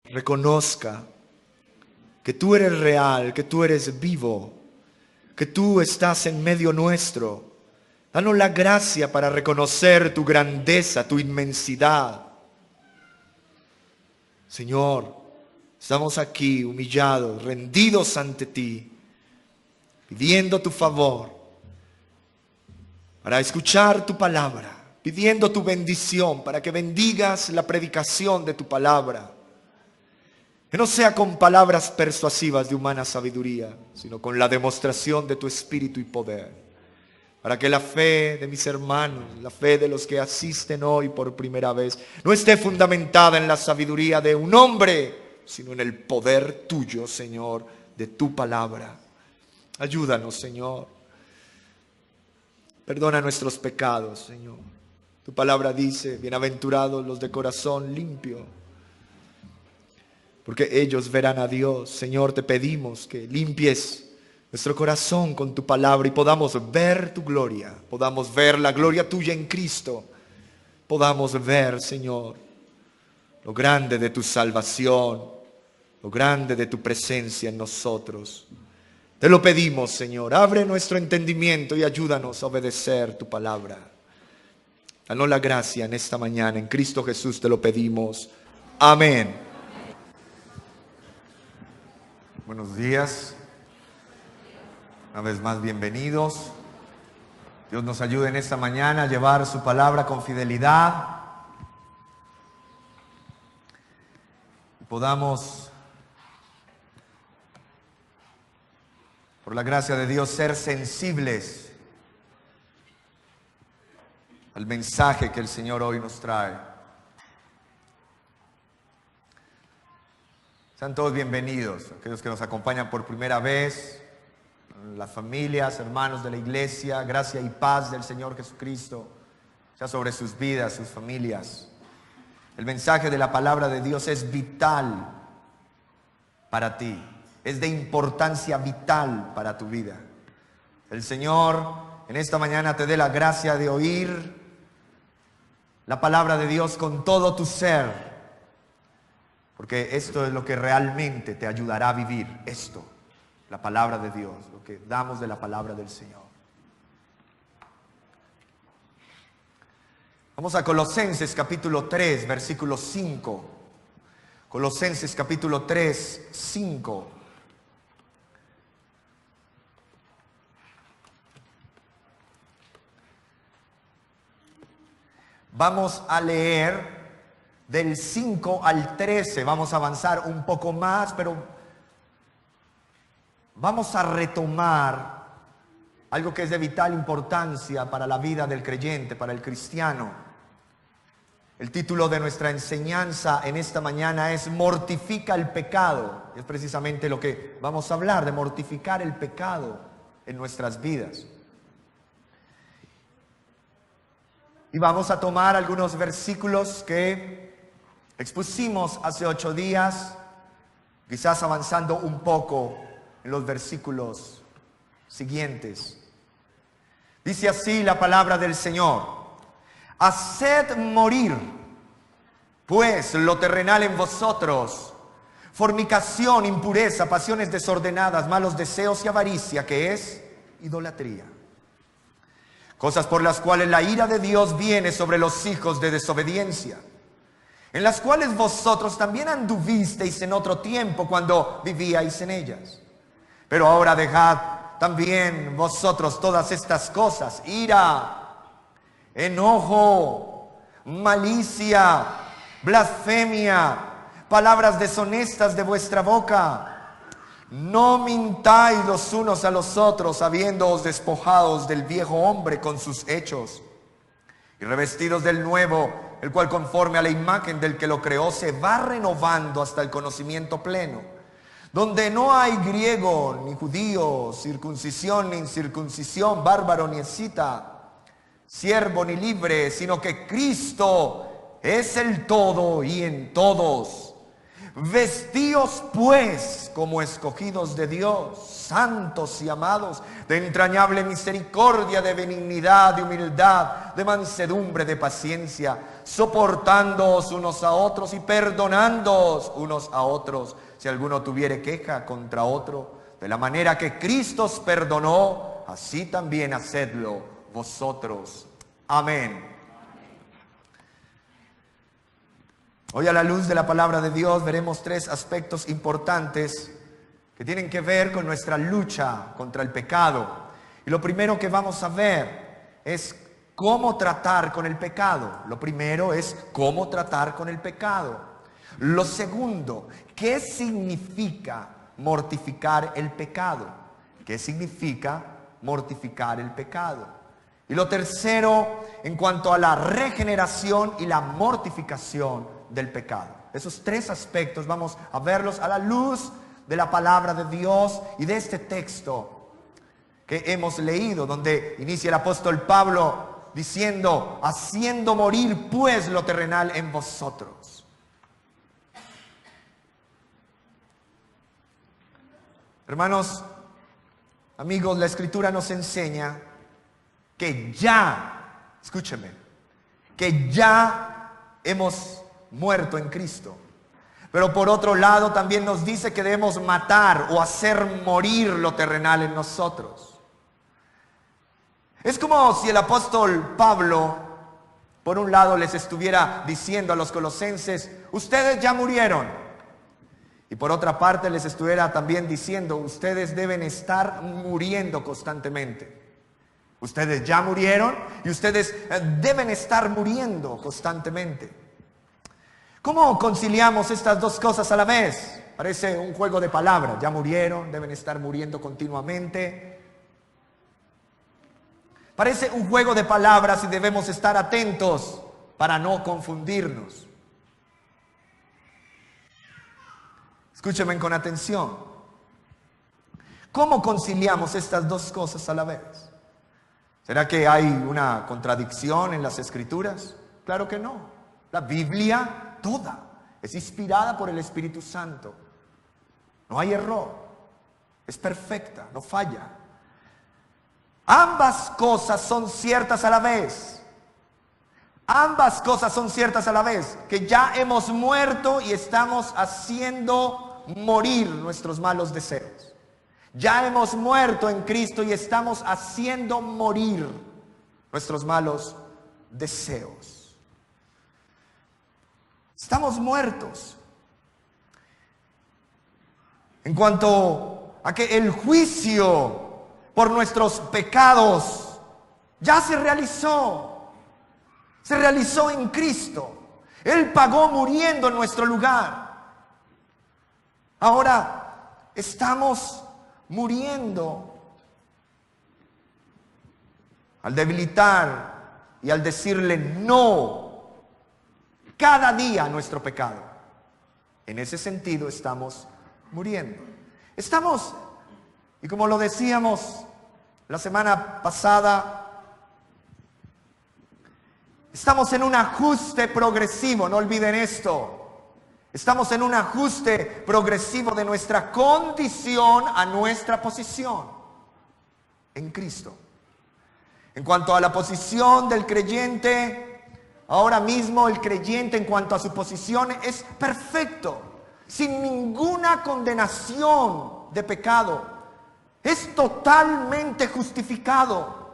reconozca que tú eres real, que tú eres vivo, que tú estás en medio nuestro. Danos la gracia para reconocer tu grandeza, tu inmensidad. Señor, estamos aquí humillados, rendidos ante ti, pidiendo tu favor para escuchar tu palabra, pidiendo tu bendición para que bendigas la predicación de tu palabra. Que no sea con palabras persuasivas de humana sabiduría, sino con la demostración de tu espíritu y poder. Para que la fe de mis hermanos, la fe de los que asisten hoy por primera vez, no esté fundamentada en la sabiduría de un hombre, sino en el poder tuyo, Señor, de tu palabra. Ayúdanos, Señor. Perdona nuestros pecados, Señor. Tu palabra dice, bienaventurados los de corazón limpio, porque ellos verán a Dios. Señor, te pedimos que limpies nuestro corazón con tu palabra y podamos ver tu gloria, podamos ver la gloria tuya en Cristo, podamos ver, Señor, lo grande de tu salvación, lo grande de tu presencia en nosotros. Te lo pedimos, Señor, abre nuestro entendimiento y ayúdanos a obedecer tu palabra. Danos la gracia en esta mañana, en Cristo Jesús te lo pedimos. Amén. Buenos días, una vez más bienvenidos. Dios nos ayude en esta mañana a llevar su palabra con fidelidad y podamos, por la gracia de Dios, ser sensibles al mensaje que el Señor hoy nos trae. Sean todos bienvenidos, aquellos que nos acompañan por primera vez, las familias, hermanos de la iglesia. Gracia y paz del Señor Jesucristo sea sobre sus vidas, sus familias. El mensaje de la palabra de Dios es vital para ti, es de importancia vital para tu vida. El Señor en esta mañana te dé la gracia de oír la palabra de Dios con todo tu ser, porque esto es lo que realmente te ayudará a vivir, esto, la palabra de Dios, lo que damos de la palabra del Señor. Vamos a Colosenses capítulo 3, versículo 5. Colosenses capítulo 3, 5. Vamos a leer del 5 al 13, vamos a avanzar un poco más, pero vamos a retomar algo que es de vital importancia para la vida del creyente, para el cristiano. El título de nuestra enseñanza en esta mañana es Mortifica el pecado. Es precisamente lo que vamos a hablar, de mortificar el pecado en nuestras vidas. Y vamos a tomar algunos versículos que expusimos hace 8 días, quizás avanzando un poco en los versículos siguientes. Dice así la palabra del Señor: haced morir, pues, lo terrenal en vosotros, fornicación, impureza, pasiones desordenadas, malos deseos y avaricia, que es idolatría. Cosas por las cuales la ira de Dios viene sobre los hijos de desobediencia, en las cuales vosotros también anduvisteis en otro tiempo cuando vivíais en ellas. Pero ahora dejad también vosotros todas estas cosas: ira, enojo, malicia, blasfemia, palabras deshonestas de vuestra boca. No mintáis los unos a los otros, habiéndoos despojados del viejo hombre con sus hechos, y revestidos del nuevo, el cual conforme a la imagen del que lo creó se va renovando hasta el conocimiento pleno, donde no hay griego ni judío, circuncisión ni incircuncisión, bárbaro ni escita, siervo ni libre, sino que Cristo es el todo y en todos. Vestíos pues como escogidos de Dios, santos y amados, de entrañable misericordia, de benignidad, de humildad, de mansedumbre, de paciencia, soportándoos unos a otros y perdonándoos unos a otros, si alguno tuviere queja contra otro. De la manera que Cristo os perdonó, así también hacedlo vosotros. Amén. Hoy, a la luz de la palabra de Dios, veremos tres aspectos importantes que tienen que ver con nuestra lucha contra el pecado. Y lo primero que vamos a ver es cómo tratar con el pecado. Lo primero es cómo tratar con el pecado. Lo segundo, ¿qué significa mortificar el pecado? ¿Qué significa mortificar el pecado? Y lo tercero, en cuanto a la regeneración y la mortificación del pecado. Esos tres aspectos vamos a verlos a la luz de la palabra de Dios y de este texto que hemos leído, donde inicia el apóstol Pablo diciendo: haciendo morir pues lo terrenal en vosotros. Hermanos, amigos, la Escritura nos enseña que ya, escúcheme, que ya hemos muerto en Cristo. Pero por otro lado también nos dice que debemos matar o hacer morir lo terrenal en nosotros. Es como si el apóstol Pablo, por un lado, les estuviera diciendo a los colosenses: ustedes ya murieron. Y por otra parte les estuviera también diciendo: ustedes deben estar muriendo constantemente. Ustedes ya murieron y ustedes deben estar muriendo constantemente. ¿Cómo conciliamos estas dos cosas a la vez? Parece un juego de palabras. Ya murieron, deben estar muriendo continuamente. Parece un juego de palabras y debemos estar atentos para no confundirnos. Escúchenme con atención. ¿Cómo conciliamos estas dos cosas a la vez? ¿Será que hay una contradicción en las Escrituras? Claro que no. La Biblia toda es inspirada por el Espíritu Santo. No hay error. Es perfecta, no falla. Ambas cosas son ciertas a la vez. Ambas cosas son ciertas a la vez. Que ya hemos muerto y estamos haciendo morir nuestros malos deseos. Ya hemos muerto en Cristo y estamos haciendo morir nuestros malos deseos. Estamos muertos. En cuanto a que el juicio por nuestros pecados ya se realizó. Se realizó en Cristo. Él pagó muriendo en nuestro lugar. Ahora estamos muriendo al debilitar y al decirle no cada día a nuestro pecado. En ese sentido estamos muriendo. Estamos, y como lo decíamos la semana pasada, estamos en un ajuste progresivo, no olviden esto. Estamos en un ajuste progresivo de nuestra condición a nuestra posición en Cristo. En cuanto a la posición del creyente, ahora mismo el creyente en cuanto a su posición es perfecto, sin ninguna condenación de pecado. Es totalmente justificado.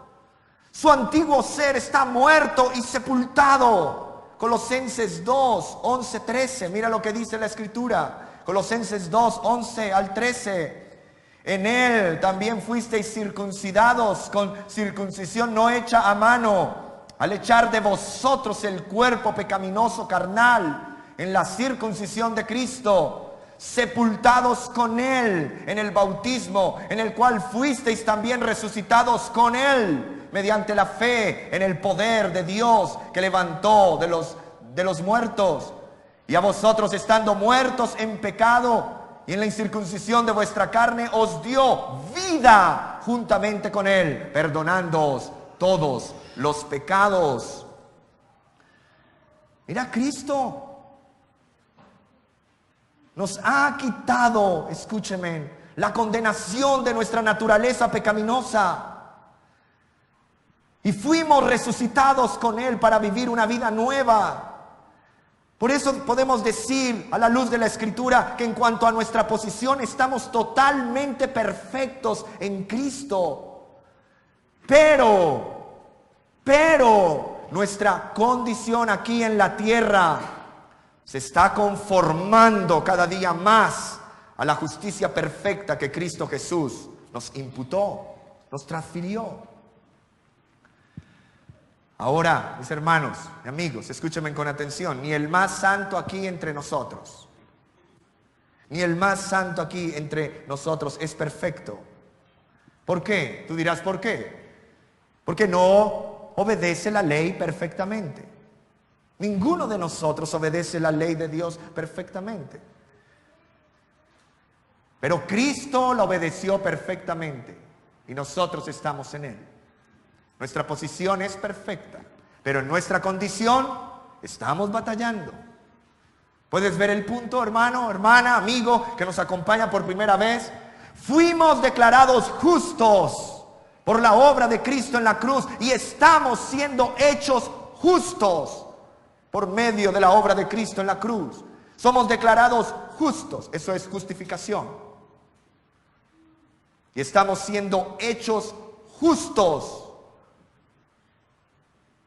Su antiguo ser está muerto y sepultado. Colosenses 2, 11, 13. Mira lo que dice la Escritura. Colosenses 2, 11 al 13. En él también fuisteis circuncidados con circuncisión no hecha a mano, al echar de vosotros el cuerpo pecaminoso carnal en la circuncisión de Cristo, sepultados con Él en el bautismo, en el cual fuisteis también resucitados con Él, mediante la fe en el poder de Dios que levantó de los muertos. Y a vosotros, estando muertos en pecado y en la incircuncisión de vuestra carne, os dio vida juntamente con Él, perdonándoos todos los pecados. Mira, Cristo nos ha quitado, escúcheme, la condenación de nuestra naturaleza pecaminosa. Y fuimos resucitados con Él para vivir una vida nueva. Por eso podemos decir, a la luz de la Escritura, que en cuanto a nuestra posición estamos totalmente perfectos en Cristo. Pero nuestra condición aquí en la tierra se está conformando cada día más a la justicia perfecta que Cristo Jesús nos imputó, nos transfirió. Ahora, mis hermanos y amigos, escúchenme con atención. Ni el más santo aquí entre nosotros, ni el más santo aquí entre nosotros es perfecto. ¿Por qué? Tú dirás, ¿por qué? Porque no obedece la ley perfectamente. Ninguno de nosotros obedece la ley de Dios perfectamente. Pero Cristo la obedeció perfectamente y nosotros estamos en Él. Nuestra posición es perfecta, pero en nuestra condición estamos batallando. ¿Puedes ver el punto, hermano, hermana, amigo que nos acompaña por primera vez? Fuimos declarados justos por la obra de Cristo en la cruz y estamos siendo hechos justos por medio de la obra de Cristo en la cruz. Somos declarados justos, eso es justificación. Y estamos siendo hechos justos.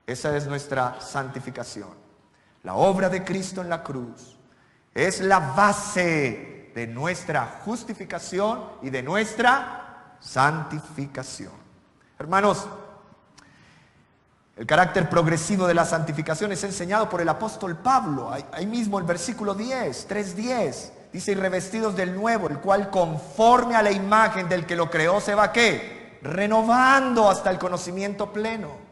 Esa es nuestra santificación. La obra de Cristo en la cruz es la base de nuestra justificación y de nuestra santificación. Hermanos, el carácter progresivo de la santificación es enseñado por el apóstol Pablo. Ahí mismo el versículo 10, 3:10. Dice, y revestidos del nuevo, el cual conforme a la imagen del que lo creó se va, ¿qué? Renovando hasta el conocimiento pleno.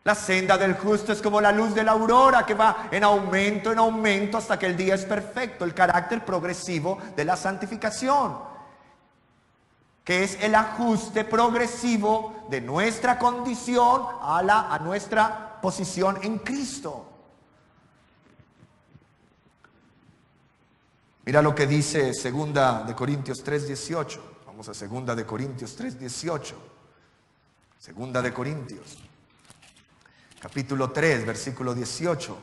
La senda del justo es como la luz de la aurora que va en aumento hasta que el día es perfecto. El carácter progresivo de la santificación, que es el ajuste progresivo de nuestra condición a nuestra posición en Cristo. Mira lo que dice 2 de Corintios 3:18. Vamos a 2 de Corintios 3:18. 2 de Corintios, capítulo 3, versículo 18.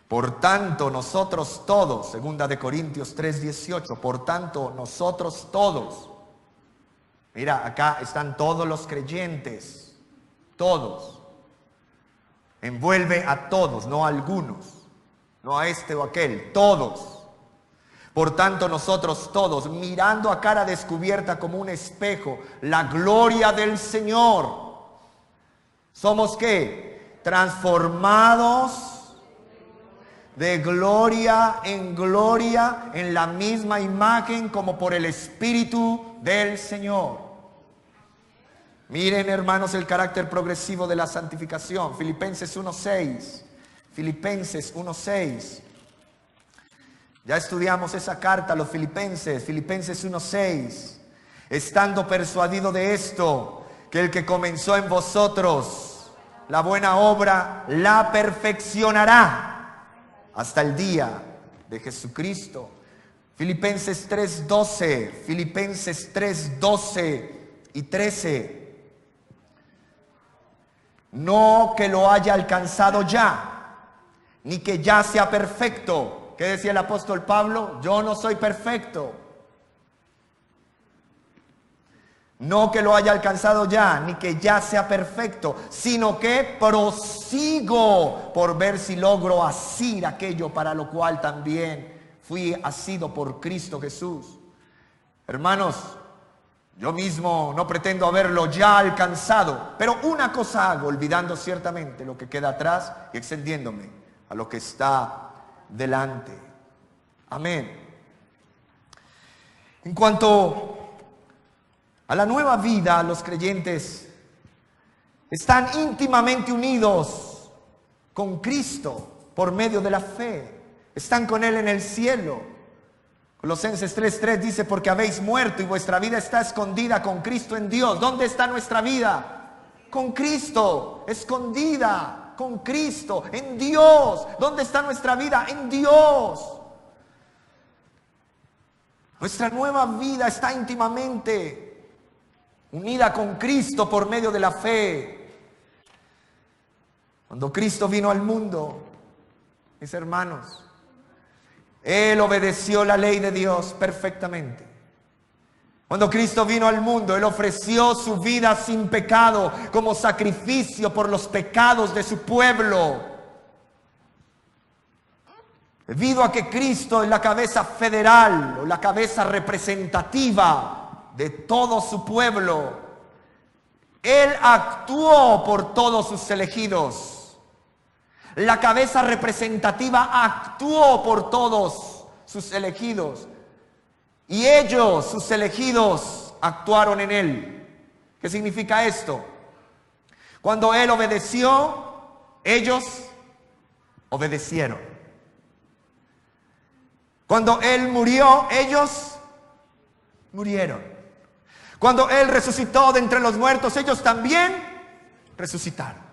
Por tanto, nosotros todos, 2 de Corintios 3:18, por tanto, nosotros todos. Mira, acá están todos los creyentes, todos. Envuelve a todos, no a algunos, no a este o aquel, todos. Por tanto, nosotros todos, mirando a cara descubierta como un espejo la gloria del Señor, somos ¿qué? Transformados de gloria en la misma imagen como por el Espíritu del Señor. Miren, hermanos, el carácter progresivo de la santificación. Filipenses 1:6. Filipenses 1:6. Ya estudiamos esa carta a los Filipenses. Filipenses 1:6. Estando persuadido de esto, que el que comenzó en vosotros la buena obra la perfeccionará hasta el día de Jesucristo. Filipenses 3:12. Filipenses 3:12 y 13. No que lo haya alcanzado ya, ni que ya sea perfecto. ¿Qué decía el apóstol Pablo? Yo no soy perfecto. No que lo haya alcanzado ya, ni que ya sea perfecto, sino que prosigo por ver si logro asir aquello para lo cual también fui asido por Cristo Jesús. Hermanos, yo mismo no pretendo haberlo ya alcanzado, pero una cosa hago, olvidando ciertamente lo que queda atrás y extendiéndome a lo que está delante. Amén. En cuanto a la nueva vida, los creyentes están íntimamente unidos con Cristo por medio de la fe. Están con Él en el cielo. Colosenses 3:3 dice, porque habéis muerto y vuestra vida está escondida con Cristo en Dios. ¿Dónde está nuestra vida? Con Cristo, escondida con Cristo, en Dios. ¿Dónde está nuestra vida? En Dios. Nuestra nueva vida está íntimamente unida con Cristo por medio de la fe. Cuando Cristo vino al mundo, mis hermanos, Él obedeció la ley de Dios perfectamente. Cuando Cristo vino al mundo, Él ofreció su vida sin pecado como sacrificio por los pecados de su pueblo. Debido a que Cristo es la cabeza federal o la cabeza representativa de todo su pueblo, Él actuó por todos sus elegidos. La cabeza representativa actuó por todos sus elegidos. Y ellos, sus elegidos, actuaron en Él. ¿Qué significa esto? Cuando Él obedeció, ellos obedecieron. Cuando Él murió, ellos murieron. Cuando Él resucitó de entre los muertos, ellos también resucitaron.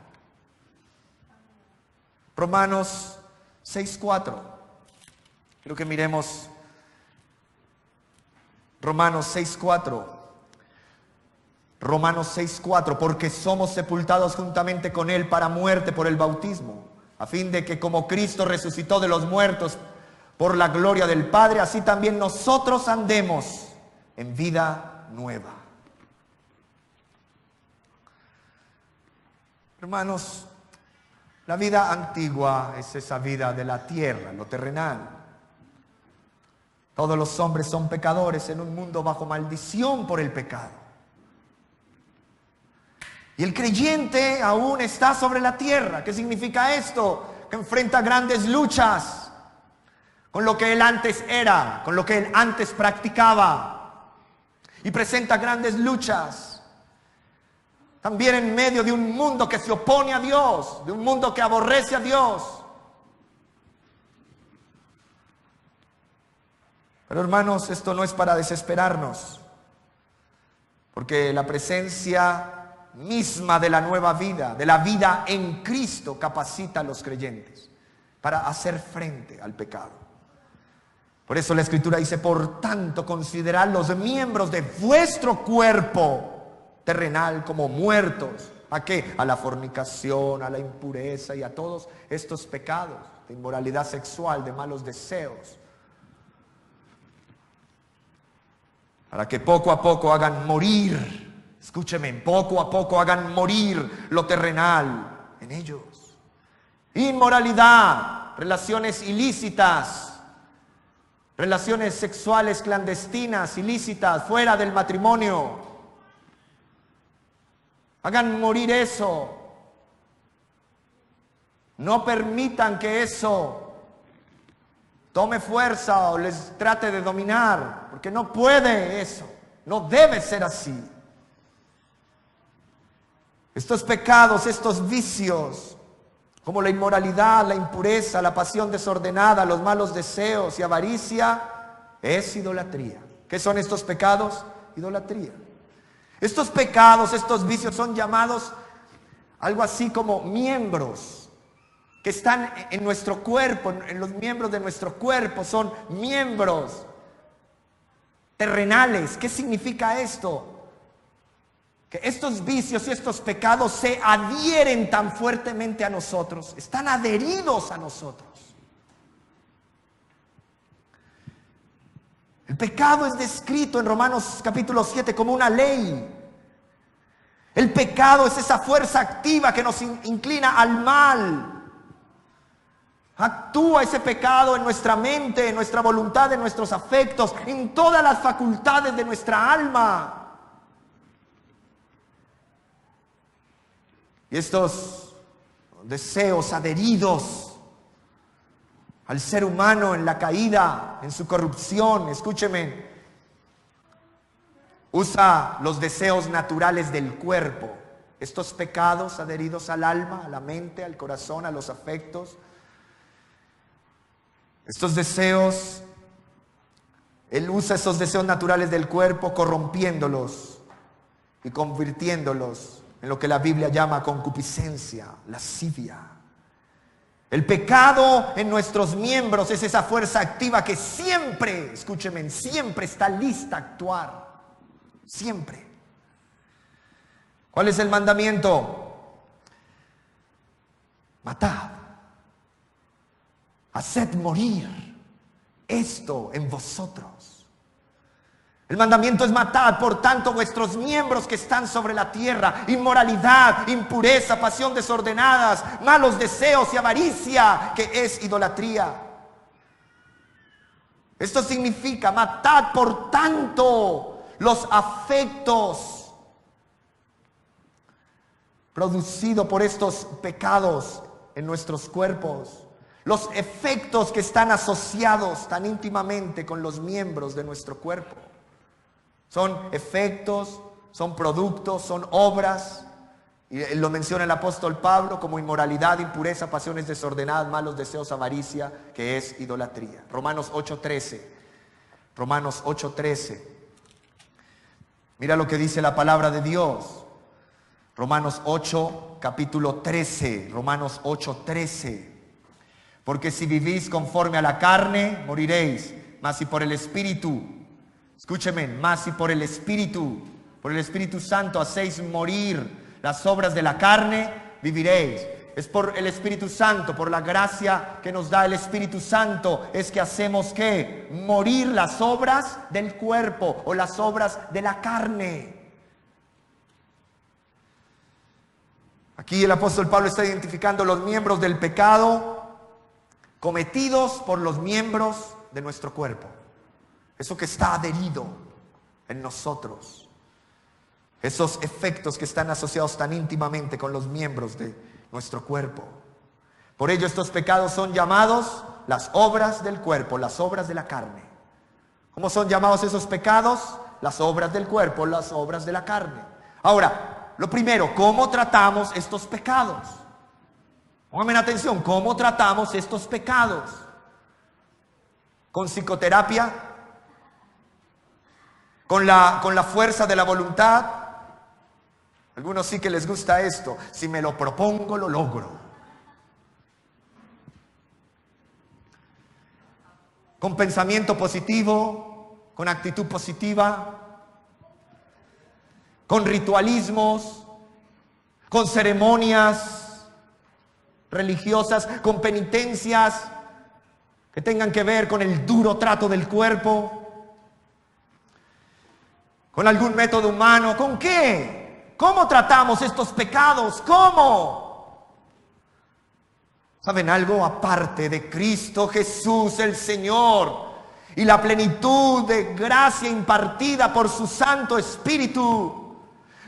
Romanos 6:4. Quiero que miremos Romanos 6:4. Romanos 6:4. Porque somos sepultados juntamente con Él para muerte por el bautismo, a fin de que como Cristo resucitó de los muertos por la gloria del Padre, así también nosotros andemos en vida nueva. Hermanos, la vida antigua es esa vida de la tierra, lo terrenal. Todos los hombres son pecadores en un mundo bajo maldición por el pecado. Y el creyente aún está sobre la tierra. ¿Qué significa esto? Que enfrenta grandes luchas con lo que él antes era, con lo que él antes practicaba. Y presenta grandes luchas también en medio de un mundo que se opone a Dios, de un mundo que aborrece a Dios. Pero hermanos, esto no es para desesperarnos, porque la presencia misma de la nueva vida, de la vida en Cristo, capacita a los creyentes para hacer frente al pecado. Por eso la Escritura dice: por tanto, considerad los miembros de vuestro cuerpo terrenal como muertos. ¿A qué? A la fornicación, a la impureza y a todos estos pecados de inmoralidad sexual, de malos deseos, para que poco a poco hagan morir, escúcheme, poco a poco hagan morir lo terrenal en ellos. Inmoralidad, relaciones ilícitas, relaciones sexuales clandestinas, ilícitas, fuera del matrimonio. Hagan morir eso. No permitan que eso tome fuerza o les trate de dominar, porque no puede eso, no debe ser así. Estos pecados, estos vicios, como la inmoralidad, la impureza, la pasión desordenada, los malos deseos y avaricia, es idolatría. ¿Qué son estos pecados? Idolatría. Estos pecados, estos vicios son llamados algo así como miembros que están en nuestro cuerpo, en los miembros de nuestro cuerpo, son miembros terrenales. ¿Qué significa esto? Que estos vicios y estos pecados se adhieren tan fuertemente a nosotros, están adheridos a nosotros. El pecado es descrito en Romanos capítulo 7 como una ley. El pecado es esa fuerza activa que nos inclina al mal. Actúa ese pecado en nuestra mente, en nuestra voluntad, en nuestros afectos, en todas las facultades de nuestra alma. Y estos deseos adheridos al ser humano en la caída, en su corrupción, escúcheme, usa los deseos naturales del cuerpo. Estos pecados adheridos al alma, a la mente, al corazón, a los afectos, estos deseos, él usa esos deseos naturales del cuerpo corrompiéndolos y convirtiéndolos en lo que la Biblia llama concupiscencia, lascivia. El pecado en nuestros miembros es esa fuerza activa que siempre, escúcheme, siempre está lista a actuar. Siempre. ¿Cuál es el mandamiento? Matad. Haced morir esto en vosotros. El mandamiento es matad, por tanto, vuestros miembros que están sobre la tierra: inmoralidad, impureza, pasión desordenadas, malos deseos y avaricia, que es idolatría. Esto significa: matad, por tanto, los afectos producidos por estos pecados en nuestros cuerpos, los efectos que están asociados tan íntimamente con los miembros de nuestro cuerpo. Son efectos, son productos, son obras, y lo menciona el apóstol Pablo, como inmoralidad, impureza, pasiones desordenadas, malos deseos, avaricia, que es idolatría. Romanos 8:13. Romanos 8:13. Mira lo que dice la palabra de Dios. Romanos 8, capítulo 13. Romanos 8:13. Porque si vivís conforme a la carne, moriréis, mas si por el Espíritu, escúcheme, más si por el Espíritu Santo hacéis morir las obras de la carne, viviréis. Es por el Espíritu Santo, por la gracia que nos da el Espíritu Santo, es que hacemos ¿qué? Morir las obras del cuerpo o las obras de la carne. Aquí el apóstol Pablo está identificando los miembros del pecado cometidos por los miembros de nuestro cuerpo. Eso que está adherido en nosotros. Esos efectos que están asociados tan íntimamente con los miembros de nuestro cuerpo. Por ello estos pecados son llamados las obras del cuerpo, las obras de la carne. ¿Cómo son llamados esos pecados? Las obras del cuerpo, las obras de la carne. Ahora, lo primero, ¿cómo tratamos estos pecados? Pónganme atención, ¿cómo tratamos estos pecados? ¿Con psicoterapia? ¿Con la fuerza de la voluntad? Algunos sí que les gusta esto. Si me lo propongo, lo logro. ¿Con pensamiento positivo? ¿Con actitud positiva? ¿Con ritualismos? ¿Con ceremonias religiosas? ¿Con penitencias que tengan que ver con el duro trato del cuerpo? ¿Con algún método humano? ¿Con qué? ¿Cómo tratamos estos pecados? ¿Cómo? ¿Saben algo? Aparte de Cristo Jesús el Señor y la plenitud de gracia impartida por su Santo Espíritu,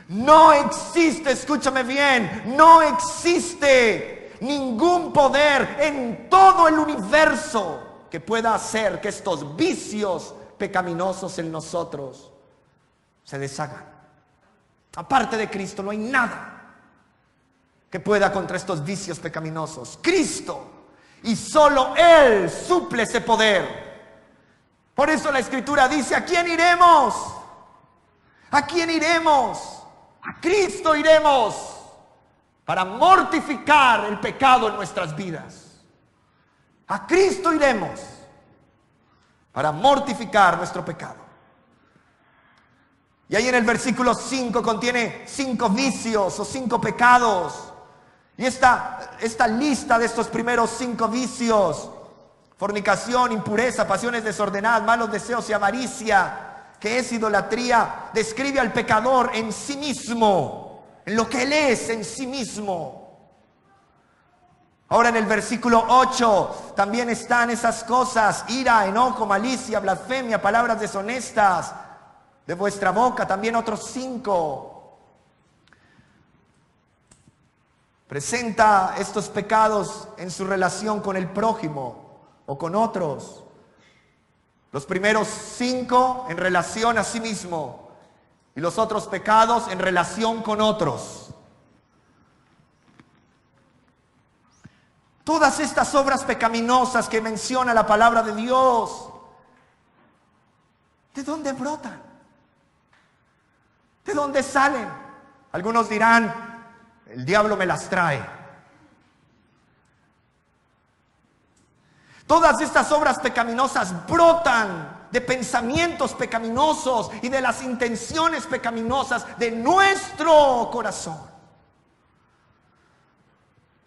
no existe, escúchame bien, no existe ningún poder en todo el universo que pueda hacer que estos vicios pecaminosos en nosotros se deshagan. Aparte de Cristo no hay nada que pueda contra estos vicios pecaminosos. Cristo, y solo Él suple ese poder. Por eso la Escritura dice: ¿a quién iremos? ¿A quién iremos? A Cristo iremos para mortificar el pecado en nuestras vidas. A Cristo iremos para mortificar nuestro pecado. Y ahí en el versículo 5 contiene 5 vicios o 5 pecados. Y esta lista de estos primeros 5 vicios: fornicación, impureza, pasiones desordenadas, malos deseos y avaricia, que es idolatría, describe al pecador en sí mismo, en lo que él es en sí mismo. Ahora en el versículo 8 también están esas cosas: ira, enojo, malicia, blasfemia, palabras deshonestas de vuestra boca. También otros 5. Presenta estos pecados en su relación con el prójimo o con otros. Los primeros 5 en relación a sí mismo y los otros pecados en relación con otros. Todas estas obras pecaminosas que menciona la palabra de Dios, ¿de dónde brotan? ¿De dónde salen? Algunos dirán, el diablo me las trae. Todas estas obras pecaminosas brotan de pensamientos pecaminosos y de las intenciones pecaminosas de nuestro corazón.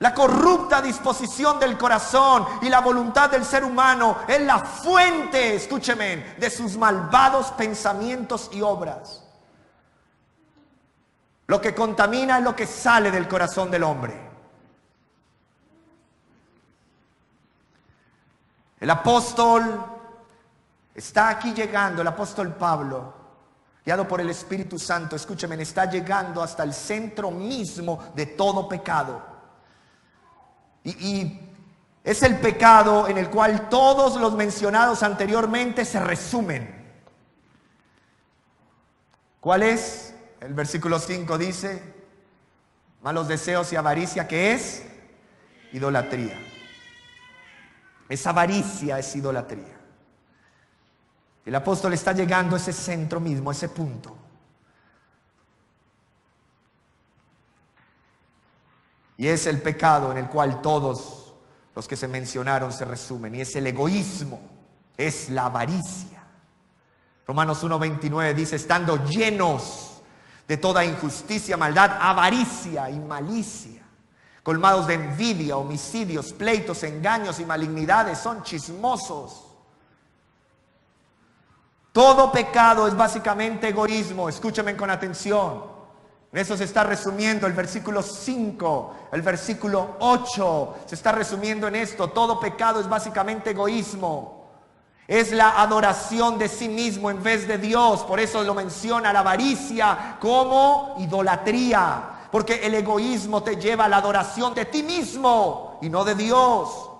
La corrupta disposición del corazón y la voluntad del ser humano es la fuente, escúcheme, de sus malvados pensamientos y obras. Lo que contamina es lo que sale del corazón del hombre. El apóstol está aquí llegando, el apóstol Pablo, guiado por el Espíritu Santo, escúcheme, está llegando hasta el centro mismo de todo pecado. Y es el pecado en el cual todos los mencionados anteriormente se resumen. ¿Cuál es? El versículo 5 dice, malos deseos y avaricia, ¿qué es? Idolatría. Es avaricia, es idolatría. El apóstol está llegando a ese centro mismo, a ese punto. Y es el pecado en el cual todos los que se mencionaron se resumen. Y es el egoísmo, es la avaricia. Romanos 1:29 dice, estando llenos de toda injusticia, maldad, avaricia y malicia, colmados de envidia, homicidios, pleitos, engaños y malignidades, son chismosos. Todo pecado es básicamente egoísmo. Escúchame con atención. En eso se está resumiendo el versículo 5, el versículo 8, se está resumiendo en esto. Todo pecado es básicamente egoísmo. Es la adoración de sí mismo en vez de Dios. Por eso lo menciona la avaricia como idolatría. Porque el egoísmo te lleva a la adoración de ti mismo y no de Dios.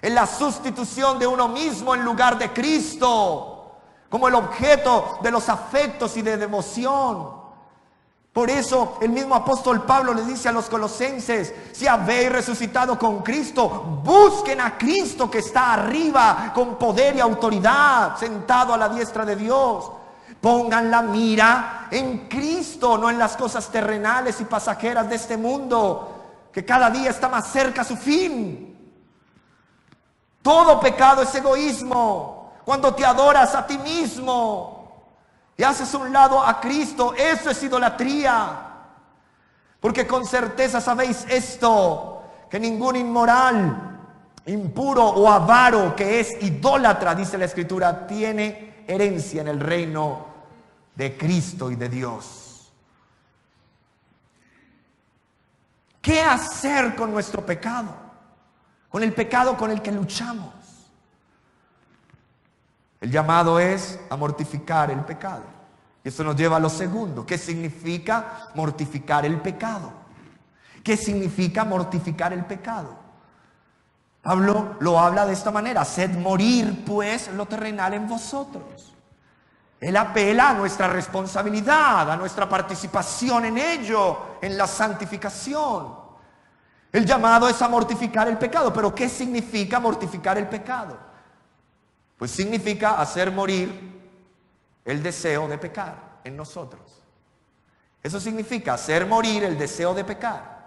Es la sustitución de uno mismo en lugar de Cristo, como el objeto de los afectos y de devoción. Por eso el mismo apóstol Pablo le dice a los colosenses, si habéis resucitado con Cristo, busquen a Cristo que está arriba con poder y autoridad, sentado a la diestra de Dios. Pongan la mira en Cristo, no en las cosas terrenales y pasajeras de este mundo, que cada día está más cerca a su fin. Todo pecado es egoísmo. Cuando te adoras a ti mismo y haces a un lado a Cristo, eso es idolatría. Porque con certeza sabéis esto, que ningún inmoral, impuro o avaro, que es idólatra, dice la Escritura, tiene herencia en el reino de Cristo y de Dios. ¿Qué hacer con nuestro pecado? Con el pecado con el que luchamos. El llamado es a mortificar el pecado. Y esto nos lleva a lo segundo. ¿Qué significa mortificar el pecado? ¿Qué significa mortificar el pecado? Pablo lo habla de esta manera. Haced morir pues lo terrenal en vosotros. Él apela a nuestra responsabilidad, a nuestra participación en ello, en la santificación. El llamado es a mortificar el pecado. ¿Pero qué significa mortificar el pecado? Pues significa hacer morir el deseo de pecar en nosotros. Eso significa hacer morir el deseo de pecar.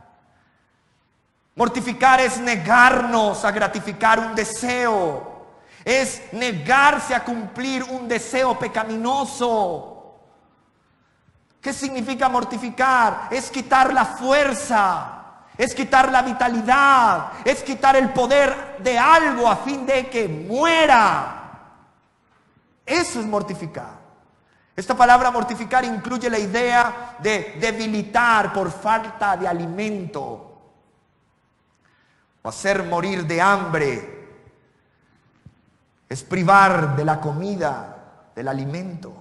Mortificar es negarnos a gratificar un deseo. Es negarse a cumplir un deseo pecaminoso. ¿Qué significa mortificar? Es quitar la fuerza. Es quitar la vitalidad. Es quitar el poder de algo a fin de que muera. Eso es mortificar. Esta palabra mortificar incluye la idea de debilitar por falta de alimento o hacer morir de hambre. Es privar de la comida, del alimento.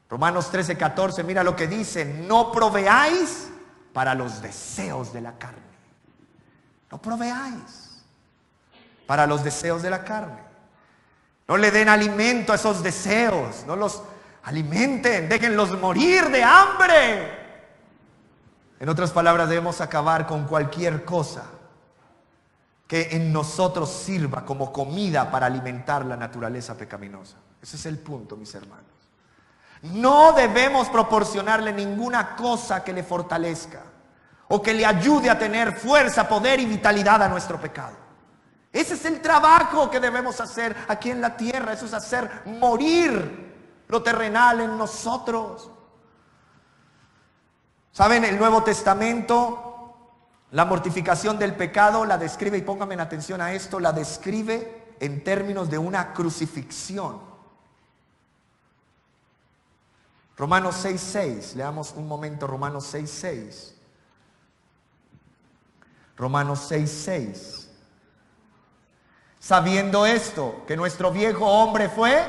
Romanos 13:14, mira lo que dice: no proveáis para los deseos de la carne. No proveáis para los deseos de la carne. No le den alimento a esos deseos, no los alimenten, déjenlos morir de hambre. En otras palabras, debemos acabar con cualquier cosa que en nosotros sirva como comida para alimentar la naturaleza pecaminosa. Ese es el punto, mis hermanos. No debemos proporcionarle ninguna cosa que le fortalezca o que le ayude a tener fuerza, poder y vitalidad a nuestro pecado. Ese es el trabajo que debemos hacer aquí en la tierra. Eso es hacer morir lo terrenal en nosotros. ¿Saben? El Nuevo Testamento, la mortificación del pecado la describe, y pónganme atención a esto, la describe en términos de una crucifixión. Romanos 6:6, leamos un momento Romanos 6:6. Romanos 6:6. Sabiendo esto, que nuestro viejo hombre fue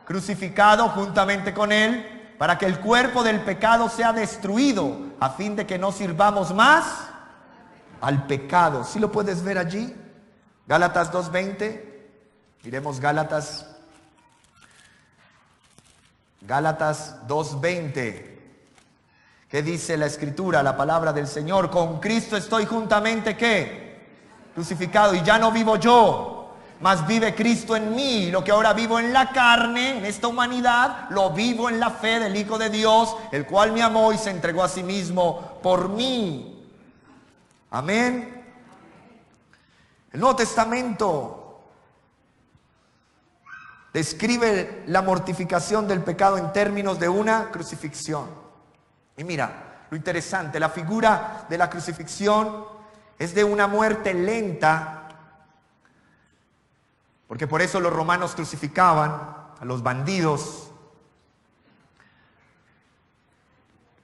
crucificado juntamente con él, para que el cuerpo del pecado sea destruido, a fin de que no sirvamos más al pecado. ¿Sí lo puedes ver allí? Gálatas 2:20. Miremos Gálatas 2:20. ¿Qué dice la Escritura, la palabra del Señor? Con Cristo estoy juntamente, ¿qué? Crucificado, y ya no vivo yo, mas vive Cristo en mí. Lo que ahora vivo en la carne, en esta humanidad, lo vivo en la fe del Hijo de Dios, el cual me amó y se entregó a sí mismo por mí. Amén. El Nuevo Testamento describe la mortificación del pecado en términos de una crucifixión. Y mira, lo interesante, la figura de la crucifixión es de una muerte lenta, porque por eso los romanos crucificaban a los bandidos.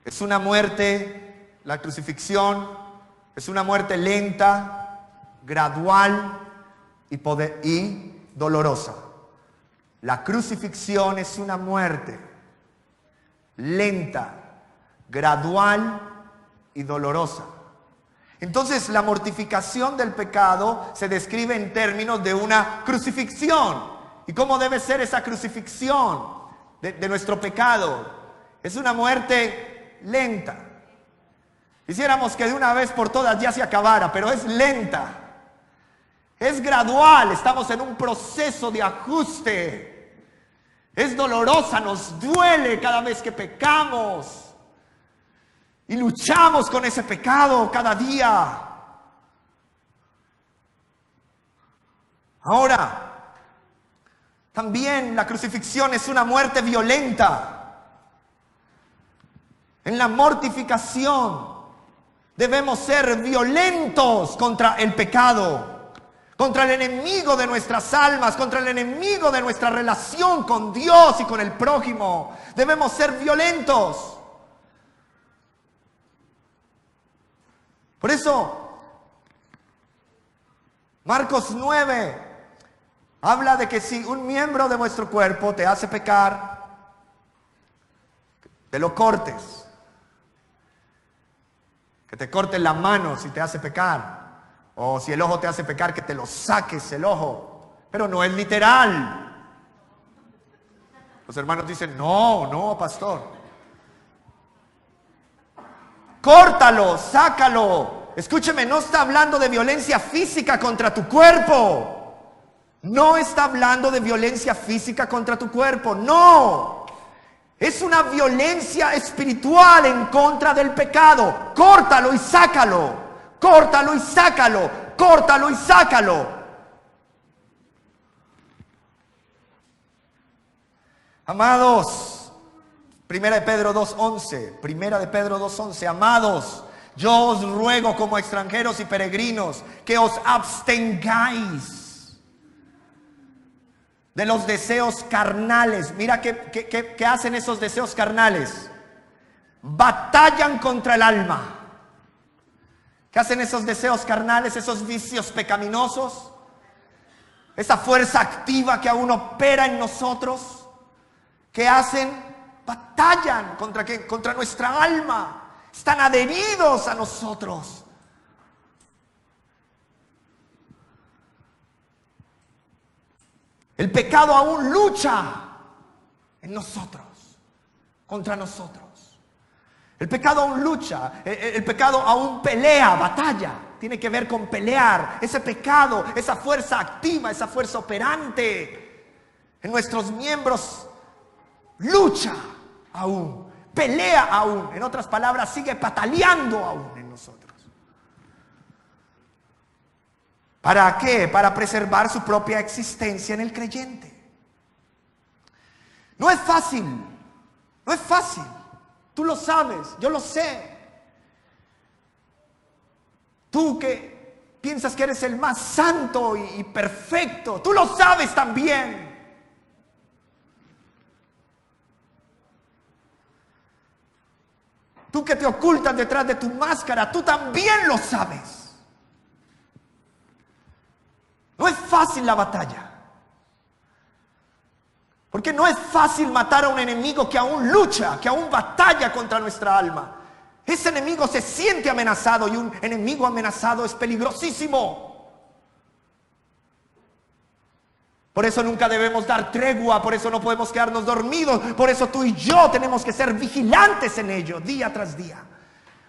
Es una muerte, la crucifixión es una muerte lenta, gradual y dolorosa. La crucifixión es una muerte lenta, gradual y dolorosa. Entonces la mortificación del pecado se describe en términos de una crucifixión. ¿Y cómo debe ser esa crucifixión de nuestro pecado? Es una muerte lenta. Quisiéramos que de una vez por todas ya se acabara, pero es lenta. Es gradual, estamos en un proceso de ajuste. Es dolorosa, nos duele cada vez que pecamos. Y luchamos con ese pecado cada día. Ahora, también la crucifixión es una muerte violenta. En la mortificación debemos ser violentos contra el pecado, contra el enemigo de nuestras almas, contra el enemigo de nuestra relación con Dios y con el prójimo. Debemos ser violentos. Por eso, Marcos 9 habla de que si un miembro de vuestro cuerpo te hace pecar, te lo cortes. Que te cortes la mano si te hace pecar. O si el ojo te hace pecar, que te lo saques el ojo. Pero no es literal. Los hermanos dicen, no, pastor. Córtalo, sácalo. Escúcheme, no está hablando de violencia física contra tu cuerpo. No está hablando de violencia física contra tu cuerpo. No. Es una violencia espiritual en contra del pecado. Córtalo y sácalo. Córtalo y sácalo. Córtalo y sácalo. Amados, Primera de Pedro 2:11, amados, yo os ruego como extranjeros y peregrinos que os abstengáis de los deseos carnales. Mira ¿qué hacen esos deseos carnales? Batallan contra el alma. ¿Qué hacen esos deseos carnales, esos vicios pecaminosos? Esa fuerza activa que aún opera en nosotros. ¿Qué hacen? Batallan ¿contra qué? Contra nuestra alma. Están adheridos a nosotros. El pecado aún lucha en nosotros, contra nosotros. El pecado aún lucha, el pecado aún pelea, batalla. Tiene que ver con pelear. Ese pecado, esa fuerza activa, esa fuerza operante en nuestros miembros lucha aún, pelea aún. En otras palabras, sigue pataleando aún en nosotros. ¿Para qué? Para preservar su propia existencia en el creyente. No es fácil, no es fácil. Tú lo sabes, yo lo sé. Tú que piensas que eres el más santo y perfecto, tú lo sabes también. Tú que te ocultas detrás de tu máscara, tú también lo sabes. No es fácil la batalla. Porque no es fácil matar a un enemigo que aún lucha, que aún batalla contra nuestra alma. Ese enemigo se siente amenazado y un enemigo amenazado es peligrosísimo. Por eso nunca debemos dar tregua, por eso no podemos quedarnos dormidos, por eso tú y yo tenemos que ser vigilantes en ello, día tras día.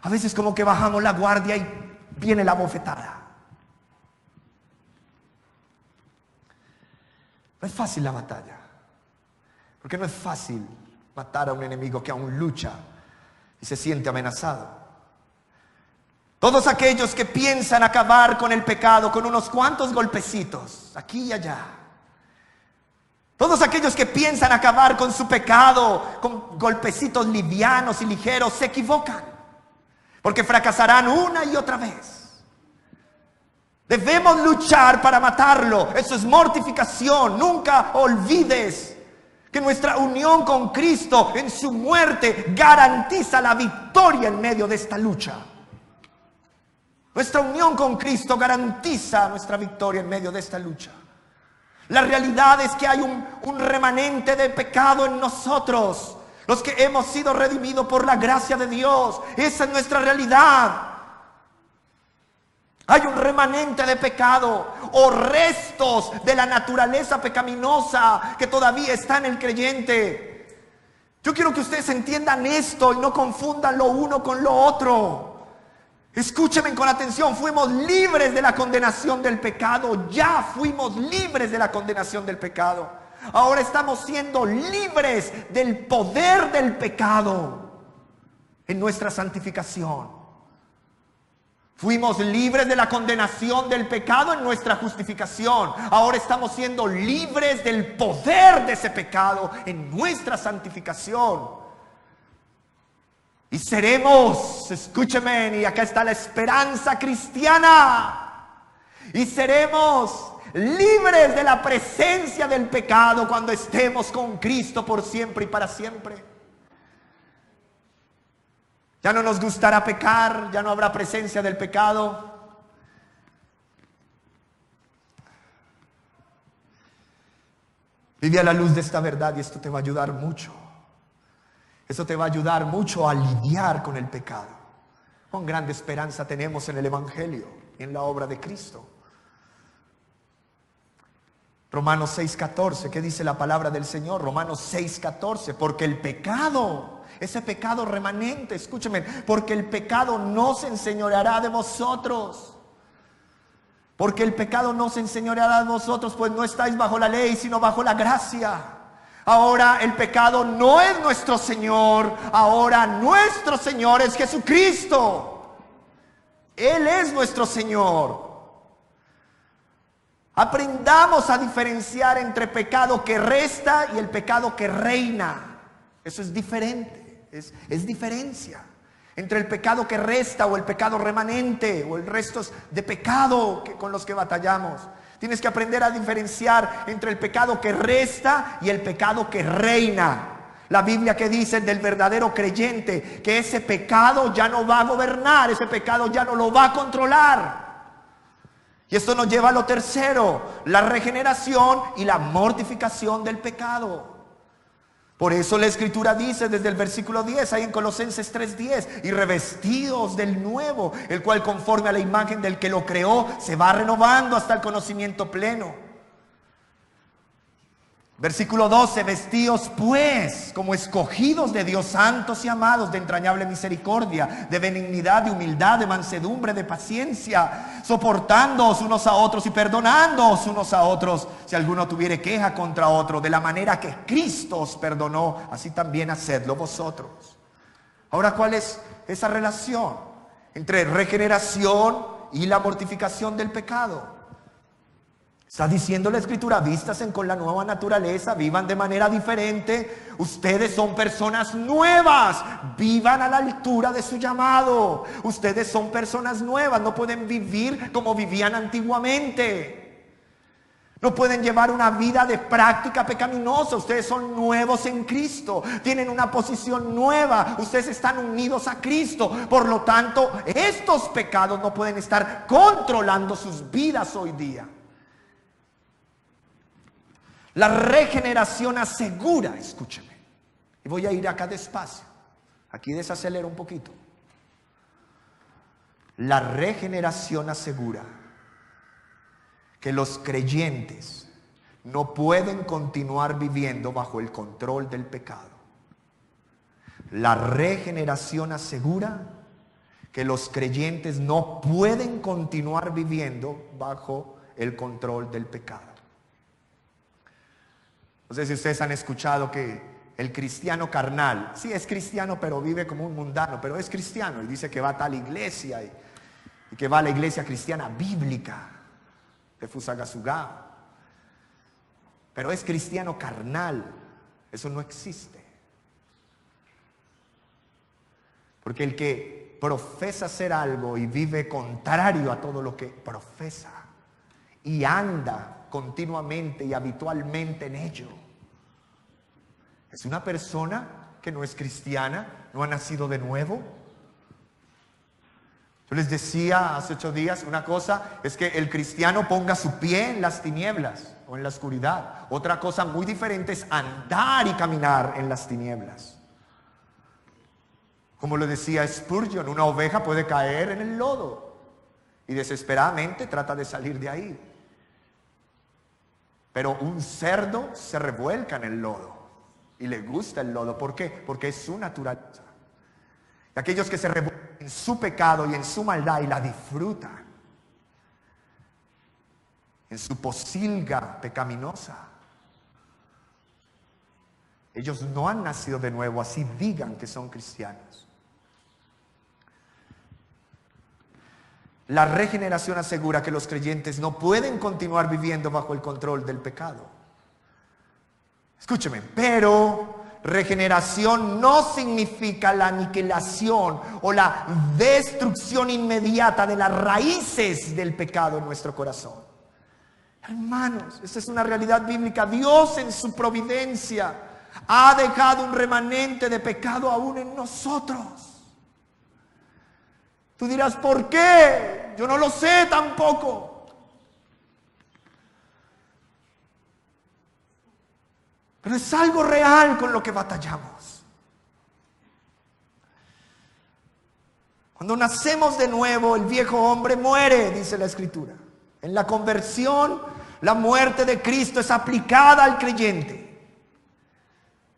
A veces como que bajamos la guardia y viene la bofetada. No es fácil la batalla. Porque no es fácil matar a un enemigo que aún lucha y se siente amenazado. Todos aquellos que piensan acabar con el pecado con unos cuantos golpecitos, aquí y allá. Todos aquellos que piensan acabar con su pecado con golpecitos livianos y ligeros, se equivocan. Porque fracasarán una y otra vez. Debemos luchar para matarlo. Eso es mortificación. Nunca olvides que nuestra unión con Cristo en su muerte garantiza la victoria en medio de esta lucha. Nuestra unión con Cristo garantiza nuestra victoria en medio de esta lucha. La realidad es que hay un remanente de pecado en nosotros, los que hemos sido redimidos por la gracia de Dios. Esa es nuestra realidad. Hay un remanente de pecado o restos de la naturaleza pecaminosa que todavía está en el creyente. Yo quiero que ustedes entiendan esto y no confundan lo uno con lo otro. Escúchenme con atención, fuimos libres de la condenación del pecado, ya fuimos libres de la condenación del pecado. Ahora estamos siendo libres del poder del pecado en nuestra santificación. Fuimos libres de la condenación del pecado en nuestra justificación. Ahora estamos siendo libres del poder de ese pecado en nuestra santificación. Y seremos, escúcheme, y acá está la esperanza cristiana. Y seremos libres de la presencia del pecado cuando estemos con Cristo por siempre y para siempre. Ya no nos gustará pecar, ya no habrá presencia del pecado. Vive a la luz de esta verdad y esto te va a ayudar mucho. Eso te va a ayudar mucho a lidiar con el pecado. Con grande esperanza tenemos en el Evangelio y en la obra de Cristo. Romanos 6:14, ¿qué dice la palabra del Señor? Romanos 6:14, porque el pecado, ese pecado remanente, escúcheme, porque el pecado no se enseñoreará de vosotros. Porque el pecado no se enseñoreará de vosotros, pues no estáis bajo la ley, sino bajo la gracia. Ahora el pecado no es nuestro Señor, ahora nuestro Señor es Jesucristo. Él es nuestro Señor. Aprendamos a diferenciar entre pecado que resta y el pecado que reina. Eso es diferente, es diferencia. Entre el pecado que resta o el pecado remanente o el resto de pecado con los que batallamos. Tienes que aprender a diferenciar entre el pecado que resta y el pecado que reina. La Biblia que dice del verdadero creyente que ese pecado ya no va a gobernar, ese pecado ya no lo va a controlar. Y esto nos lleva a lo tercero, la regeneración y la mortificación del pecado. Por eso la Escritura dice desde el versículo 10, ahí en Colosenses 3:10, y revestidos del nuevo, el cual conforme a la imagen del que lo creó, se va renovando hasta el conocimiento pleno. Versículo 12, vestíos pues como escogidos de Dios, santos y amados, de entrañable misericordia, de benignidad, de humildad, de mansedumbre, de paciencia, soportándoos unos a otros y perdonándoos unos a otros, si alguno tuviere queja contra otro, de la manera que Cristo os perdonó, así también hacedlo vosotros. Ahora, ¿cuál es esa relación entre regeneración y la mortificación del pecado? Está diciendo la Escritura, vístanse con la nueva naturaleza, vivan de manera diferente. Ustedes son personas nuevas, vivan a la altura de su llamado. Ustedes son personas nuevas, no pueden vivir como vivían antiguamente. No pueden llevar una vida de práctica pecaminosa. Ustedes son nuevos en Cristo, tienen una posición nueva, ustedes están unidos a Cristo. Por lo tanto, estos pecados no pueden estar controlando sus vidas hoy día. La regeneración asegura, escúcheme, y voy a ir acá despacio, aquí desacelero un poquito. La regeneración asegura que los creyentes no pueden continuar viviendo bajo el control del pecado. La regeneración asegura que los creyentes no pueden continuar viviendo bajo el control del pecado. No sé si ustedes han escuchado que el cristiano carnal, sí es cristiano pero vive como un mundano, pero es cristiano y dice que va a tal iglesia y que va a la iglesia cristiana bíblica de Fusagasugá, pero es cristiano carnal. Eso no existe, porque el que profesa ser algo y vive contrario a todo lo que profesa y anda continuamente y habitualmente en ello, es una persona que no es cristiana, no ha nacido de nuevo. Yo les decía hace 8 días, una cosa es que el cristiano ponga su pie en las tinieblas o en la oscuridad. Otra cosa muy diferente es andar y caminar en las tinieblas. Como lo decía Spurgeon, una oveja puede caer en el lodo y desesperadamente trata de salir de ahí. Pero un cerdo se revuelca en el lodo y le gusta el lodo. ¿Por qué? Porque es su naturaleza. Y aquellos que se revuelcan en su pecado y en su maldad y la disfrutan, en su posilga pecaminosa, ellos no han nacido de nuevo, así digan que son cristianos. La regeneración asegura que los creyentes no pueden continuar viviendo bajo el control del pecado. Escúcheme, pero regeneración no significa la aniquilación o la destrucción inmediata de las raíces del pecado en nuestro corazón. Hermanos, esta es una realidad bíblica. Dios en su providencia ha dejado un remanente de pecado aún en nosotros. Tú dirás, ¿por qué? Yo no lo sé tampoco. Pero es algo real con lo que batallamos. Cuando nacemos de nuevo, el viejo hombre muere, dice la Escritura. En la conversión, la muerte de Cristo es aplicada al creyente,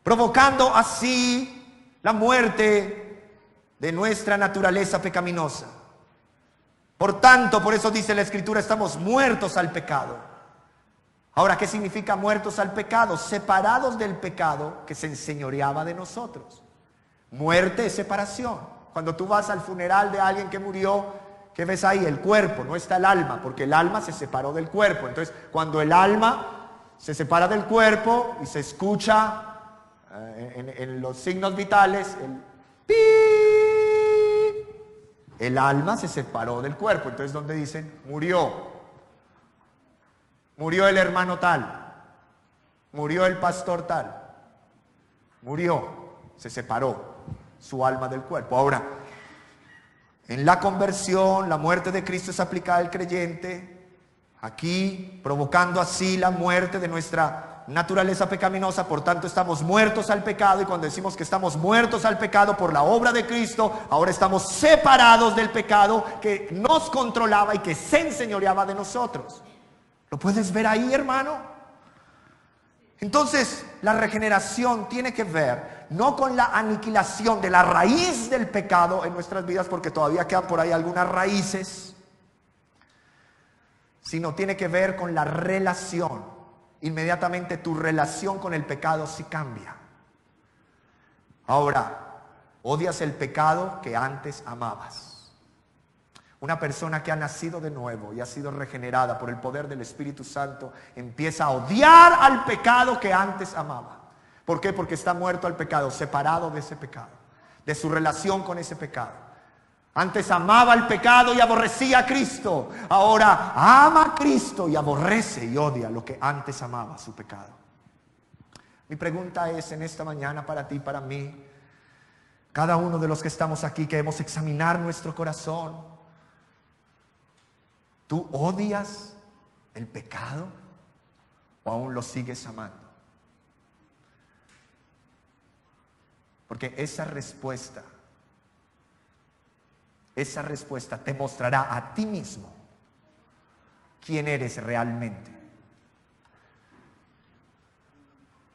provocando así la muerte de nuestra naturaleza pecaminosa. Por tanto, por eso dice la Escritura, estamos muertos al pecado. Ahora, ¿qué significa muertos al pecado? Separados del pecado que se enseñoreaba de nosotros. Muerte es separación. Cuando tú vas al funeral de alguien que murió, ¿qué ves ahí? El cuerpo, no está el alma, porque el alma se separó del cuerpo. Entonces, cuando el alma se separa del cuerpo y se escucha en los signos vitales, el alma se separó del cuerpo. Entonces, ¿dónde dicen? Murió. Murió el hermano tal, murió el pastor tal, murió, se separó su alma del cuerpo. Ahora, en la conversión, la muerte de Cristo es aplicada al creyente, aquí provocando así la muerte de nuestra naturaleza pecaminosa. Por tanto, estamos muertos al pecado, y cuando decimos que estamos muertos al pecado por la obra de Cristo, ahora estamos separados del pecado que nos controlaba y que se enseñoreaba de nosotros. ¿Lo puedes ver ahí, hermano? Entonces, la regeneración tiene que ver no con la aniquilación de la raíz del pecado en nuestras vidas, porque todavía quedan por ahí algunas raíces, sino tiene que ver con la relación. Inmediatamente tu relación con el pecado sí cambia. Ahora, odias el pecado que antes amabas. Una persona que ha nacido de nuevo y ha sido regenerada por el poder del Espíritu Santo empieza a odiar al pecado que antes amaba. ¿Por qué? Porque está muerto al pecado, separado de ese pecado, de su relación con ese pecado. Antes amaba el pecado y aborrecía a Cristo. Ahora ama a Cristo y aborrece y odia lo que antes amaba, su pecado. Mi pregunta es en esta mañana para ti, para mí, cada uno de los que estamos aquí, que debemos examinar nuestro corazón. ¿Tú odias el pecado o aún lo sigues amando? Porque esa respuesta te mostrará a ti mismo quién eres realmente.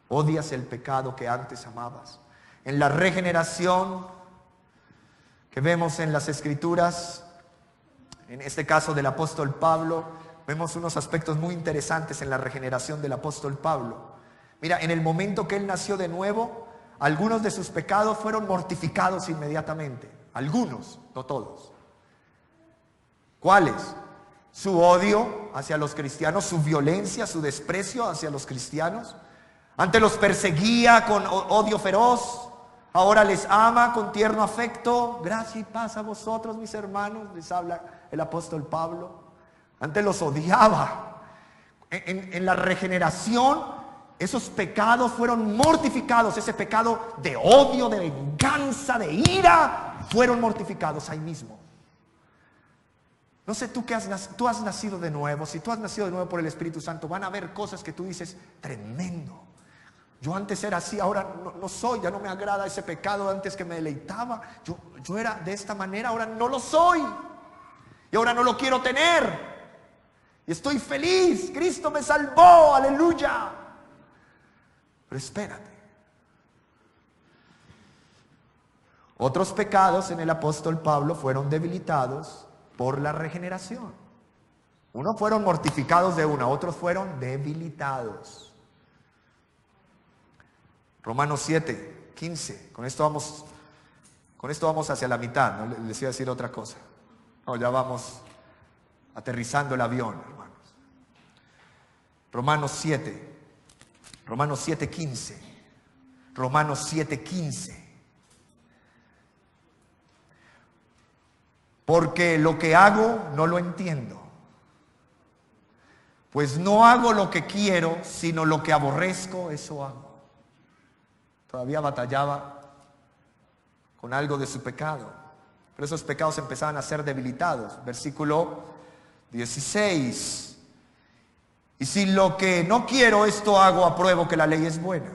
¿Odias el pecado que antes amabas? En la regeneración que vemos en las Escrituras, en este caso del apóstol Pablo, vemos unos aspectos muy interesantes en la regeneración del apóstol Pablo. Mira, en el momento que él nació de nuevo, algunos de sus pecados fueron mortificados inmediatamente. Algunos, no todos. ¿Cuáles? Su odio hacia los cristianos, su violencia, su desprecio hacia los cristianos. Antes los perseguía con odio feroz. Ahora les ama con tierno afecto. Gracia y paz a vosotros, mis hermanos, les habla el apóstol Pablo. Antes los odiaba. En la regeneración, esos pecados fueron mortificados. Ese pecado de odio, de venganza, de ira, fueron mortificados ahí mismo. No sé, tú has nacido de nuevo. Si tú has nacido de nuevo por el Espíritu Santo, van a haber cosas que tú dices, tremendo. Yo antes era así, ahora no soy, ya no me agrada ese pecado antes que me deleitaba. Yo era de esta manera, ahora no lo soy. Y ahora no lo quiero tener. Y estoy feliz, Cristo me salvó, aleluya. Pero espérate. Otros pecados en el apóstol Pablo fueron debilitados por la regeneración. Unos fueron mortificados de una, otros fueron debilitados. Romanos 7, 15. Con esto vamos hacia la mitad. No les iba a decir otra cosa. No, ya vamos aterrizando el avión, hermanos. Romanos 7, 15. Romanos 7, 15. Porque lo que hago no lo entiendo. Pues no hago lo que quiero, sino lo que aborrezco, eso hago. Todavía batallaba con algo de su pecado. Pero esos pecados empezaban a ser debilitados. Versículo 16. Y si lo que no quiero, esto hago, apruebo que la ley es buena.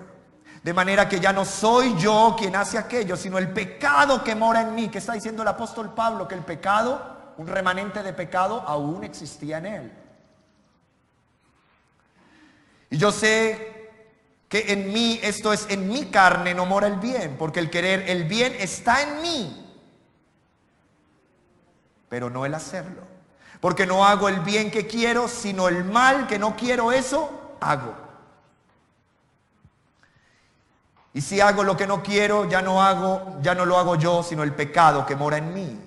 De manera que ya no soy yo quien hace aquello, sino el pecado que mora en mí. ¿Qué está diciendo el apóstol Pablo? Que el pecado, un remanente de pecado, aún existía en él. Y yo sé que en mí, esto es, en mi carne no mora el bien, porque el querer el bien está en mí, pero no el hacerlo. Porque no hago el bien que quiero, sino el mal que no quiero, eso hago. Y si hago lo que no quiero, ya no lo hago yo, sino el pecado que mora en mí.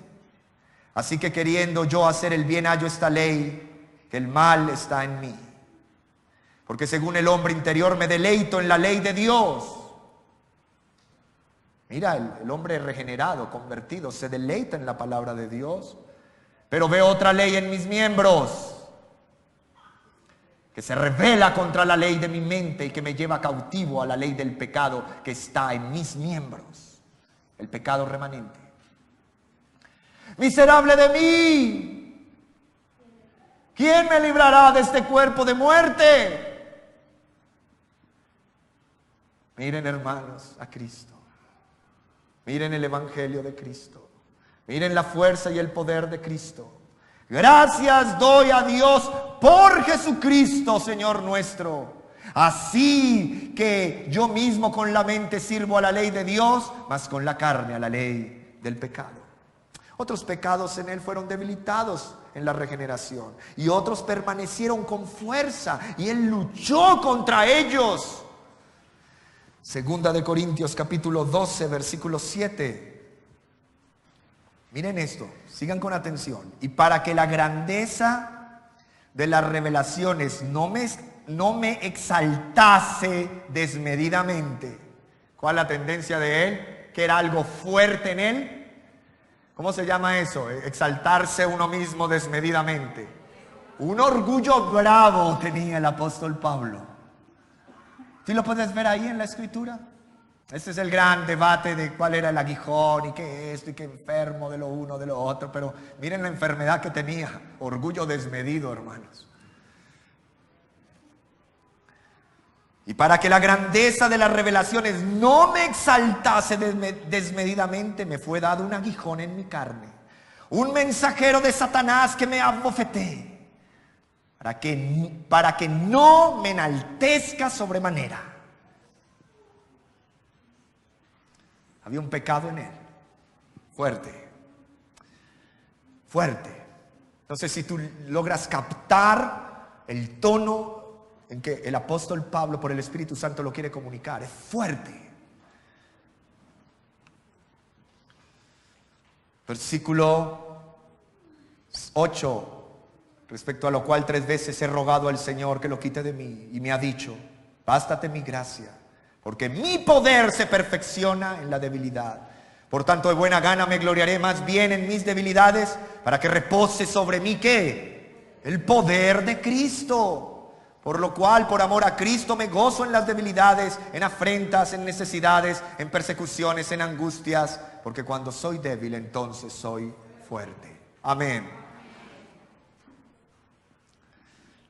Así que queriendo yo hacer el bien, hallo esta ley, que el mal está en mí. Porque según el hombre interior me deleito en la ley de Dios. Mira, el hombre regenerado, convertido, se deleita en la palabra de Dios. Pero veo otra ley en mis miembros, que se revela contra la ley de mi mente y que me lleva cautivo a la ley del pecado que está en mis miembros. El pecado remanente. Miserable de mí. ¿Quién me librará de este cuerpo de muerte? Miren, hermanos, a Cristo. Miren el evangelio de Cristo. Miren la fuerza y el poder de Cristo. Gracias doy a Dios por Jesucristo, Señor nuestro, Así que yo mismo con la mente sirvo a la ley de Dios, mas con la carne a la ley del pecado. Otros pecados en él fueron debilitados en la regeneración y otros permanecieron con fuerza y él luchó contra ellos. Segunda de Corintios capítulo 12 versículo 7. Miren esto, sigan con atención. Y para que la grandeza de las revelaciones no me exaltase desmedidamente. ¿Cuál es la tendencia de él? Que era algo fuerte en él. ¿Cómo se llama eso? Exaltarse uno mismo desmedidamente. Un orgullo bravo tenía el apóstol Pablo. ¿Sí lo puedes ver ahí en la escritura? Este es el gran debate de cuál era el aguijón y qué esto y qué enfermo de lo uno, de lo otro. Pero miren la enfermedad que tenía. Orgullo desmedido, hermanos. Y para que la grandeza de las revelaciones no me exaltase desmedidamente, me fue dado un aguijón en mi carne, un mensajero de Satanás que me abofeté, para que no me enaltezca sobremanera. Había un pecado en él, fuerte, fuerte. No sé si tú logras captar el tono en que el apóstol Pablo por el Espíritu Santo lo quiere comunicar. Es fuerte. Versículo 8, respecto a lo cual 3 veces he rogado al Señor que lo quite de mí, y me ha dicho: bástate mi gracia, porque mi poder se perfecciona en la debilidad. Por tanto, de buena gana me gloriaré más bien en mis debilidades, para que repose sobre mí, ¿qué? El poder de Cristo. Por lo cual, por amor a Cristo, me gozo en las debilidades, en afrentas, en necesidades, en persecuciones, en angustias, porque cuando soy débil, entonces soy fuerte. Amén.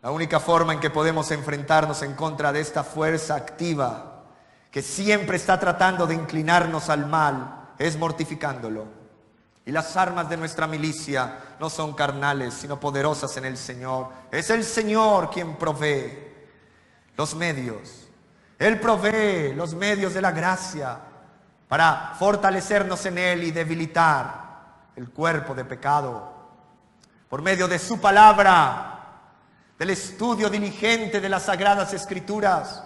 La única forma en que podemos enfrentarnos en contra de esta fuerza activa que siempre está tratando de inclinarnos al mal es mortificándolo. Y las armas de nuestra milicia no son carnales, sino poderosas en el Señor. Es el Señor quien provee los medios. Él provee los medios de la gracia para fortalecernos en Él y debilitar el cuerpo de pecado. Por medio de su palabra, del estudio diligente de las Sagradas Escrituras.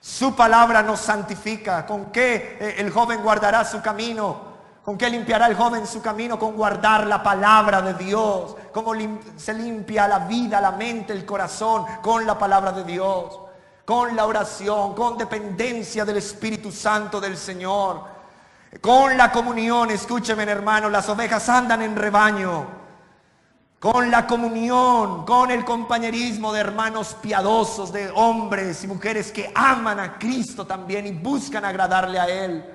Su palabra nos santifica. ¿Con qué el joven guardará su camino? ¿Con qué limpiará el joven su camino? Con guardar la palabra de Dios. ¿Cómo se limpia la vida, la mente, el corazón? Con la palabra de Dios. Con la oración, con dependencia del Espíritu Santo del Señor. Con la comunión, escúcheme hermano, las ovejas andan en rebaño. Con la comunión, con el compañerismo de hermanos piadosos, de hombres y mujeres que aman a Cristo también y buscan agradarle a Él.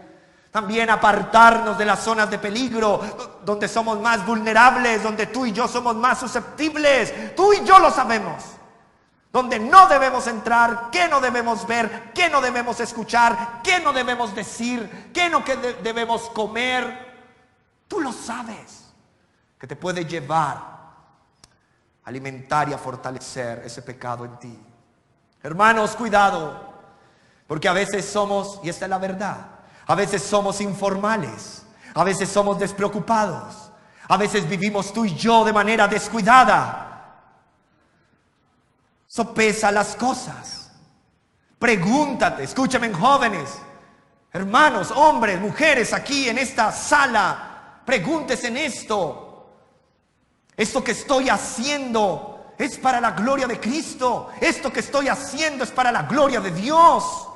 También apartarnos de las zonas de peligro, donde somos más vulnerables, donde tú y yo somos más susceptibles. Tú y yo lo sabemos. Donde no debemos entrar, qué no debemos ver, qué no debemos escuchar, qué no debemos decir, qué no debemos comer. Tú lo sabes, que te puede llevar a alimentar y a fortalecer ese pecado en ti. Hermanos, cuidado, porque a veces somos, y esta es la verdad, a veces somos informales, a veces somos despreocupados, a veces vivimos tú y yo de manera descuidada. Sopesa las cosas. Pregúntate, escúchame jóvenes, hermanos, hombres, mujeres aquí en esta sala, pregúntese en esto. Esto que estoy haciendo es para la gloria de Cristo. Esto que estoy haciendo es para la gloria de Dios.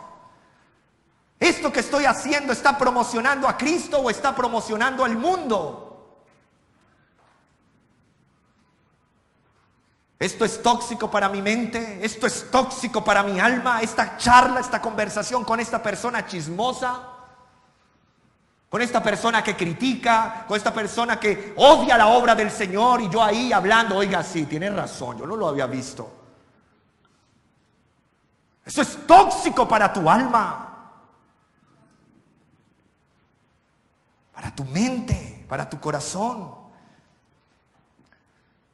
¿Esto que estoy haciendo está promocionando a Cristo o está promocionando al mundo? Esto es tóxico para mi mente, esto es tóxico para mi alma, esta charla, esta conversación con esta persona chismosa, con esta persona que critica, con esta persona que odia la obra del Señor y yo ahí hablando, oiga, sí, tiene razón, yo no lo había visto. Eso es tóxico para tu alma. Para tu mente, para tu corazón.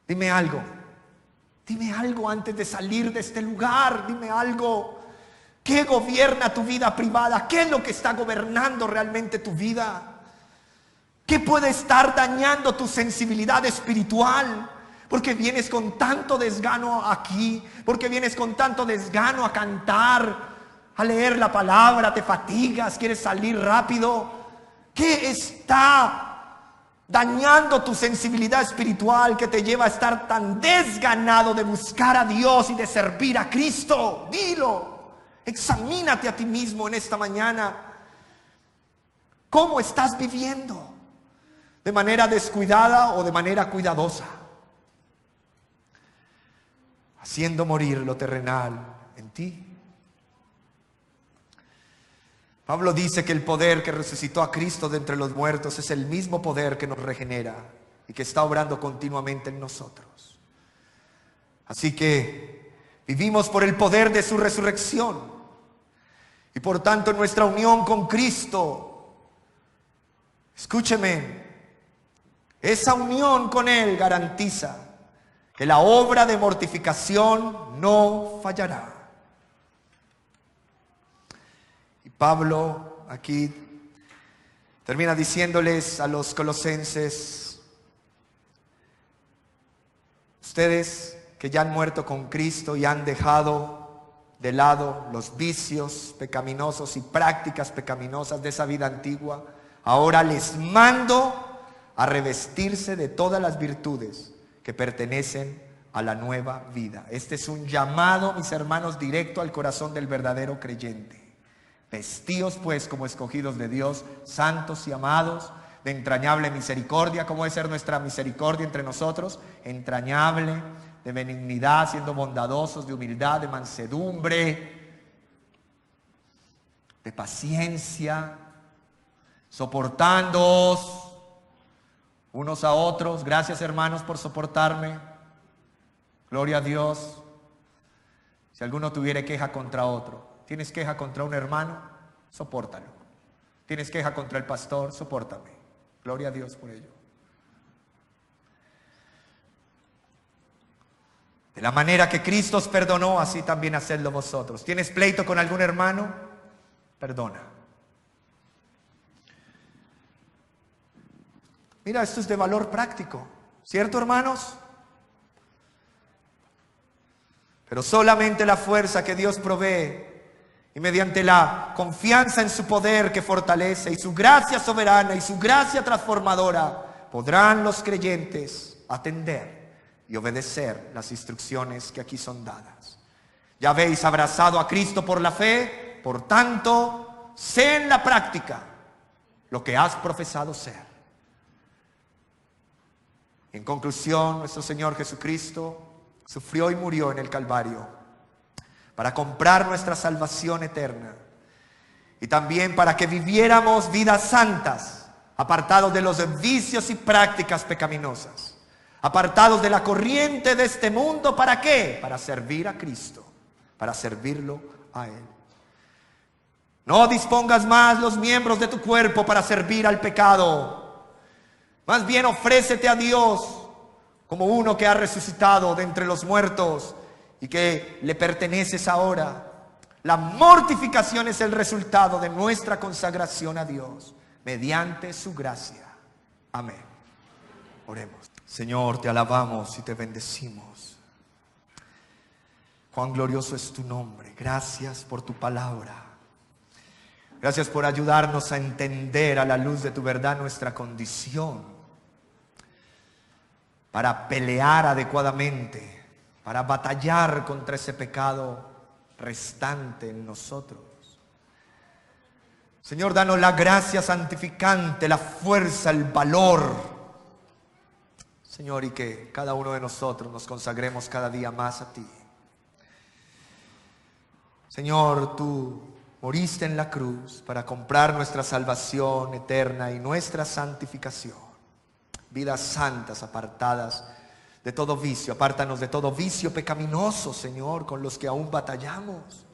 Dime algo. Dime algo antes de salir de este lugar. Dime algo. ¿Qué gobierna tu vida privada? ¿Qué es lo que está gobernando realmente tu vida? ¿Qué puede estar dañando tu sensibilidad espiritual? Porque vienes con tanto desgano aquí, porque vienes con tanto desgano a cantar, a leer la palabra, te fatigas, quieres salir rápido. ¿Qué está dañando tu sensibilidad espiritual que te lleva a estar tan desganado de buscar a Dios y de servir a Cristo? Dilo, examínate a ti mismo en esta mañana. ¿Cómo estás viviendo? ¿De manera descuidada o de manera cuidadosa? Haciendo morir lo terrenal en ti. Pablo dice que el poder que resucitó a Cristo de entre los muertos es el mismo poder que nos regenera y que está obrando continuamente en nosotros. Así que vivimos por el poder de su resurrección y por tanto nuestra unión con Cristo, escúcheme, esa unión con Él garantiza que la obra de mortificación no fallará. Y Pablo aquí termina diciéndoles a los colosenses: ustedes que ya han muerto con Cristo y han dejado de lado los vicios pecaminosos y prácticas pecaminosas de esa vida antigua, ahora les mando a revestirse de todas las virtudes que pertenecen a la nueva vida. Este es un llamado, mis hermanos, directo al corazón del verdadero creyente. Vestíos pues como escogidos de Dios, santos y amados, de entrañable misericordia. ¿Cómo debe ser nuestra misericordia entre nosotros? Entrañable, de benignidad, siendo bondadosos, de humildad, de mansedumbre, de paciencia, soportándoos unos a otros. Gracias, hermanos, por soportarme. Gloria a Dios. Si alguno tuviere queja contra otro, ¿tienes queja contra un hermano? Sopórtalo. ¿Tienes queja contra el pastor? Sopórtame. Gloria a Dios por ello. De la manera que Cristo os perdonó, así también hacedlo vosotros. ¿Tienes pleito con algún hermano? Perdona. Mira, esto es de valor práctico, ¿cierto, hermanos? Pero solamente la fuerza que Dios provee y mediante la confianza en su poder que fortalece y su gracia soberana y su gracia transformadora, podrán los creyentes atender y obedecer las instrucciones que aquí son dadas. Ya habéis abrazado a Cristo por la fe, por tanto, sé en la práctica lo que has profesado ser. En conclusión, nuestro Señor Jesucristo sufrió y murió en el Calvario para comprar nuestra salvación eterna y también para que viviéramos vidas santas, apartados de los vicios y prácticas pecaminosas, apartados de la corriente de este mundo. ¿Para qué? Para servir a Cristo, para servirlo a Él. No dispongas más los miembros de tu cuerpo para servir al pecado. Más bien ofrécete a Dios como uno que ha resucitado de entre los muertos y que le perteneces ahora. La mortificación es el resultado de nuestra consagración a Dios mediante su gracia. Amén. Oremos. Señor, te alabamos y te bendecimos. Cuán glorioso es tu nombre. Gracias por tu palabra. Gracias por ayudarnos a entender a la luz de tu verdad nuestra condición, para pelear adecuadamente, para batallar contra ese pecado restante en nosotros. Señor, danos la gracia santificante, la fuerza, el valor, Señor, y que cada uno de nosotros nos consagremos cada día más a ti. Señor, tú moriste en la cruz para comprar nuestra salvación eterna y nuestra santificación. Vidas santas, apartadas de todo vicio. Apártanos de todo vicio pecaminoso, Señor, con los que aún batallamos,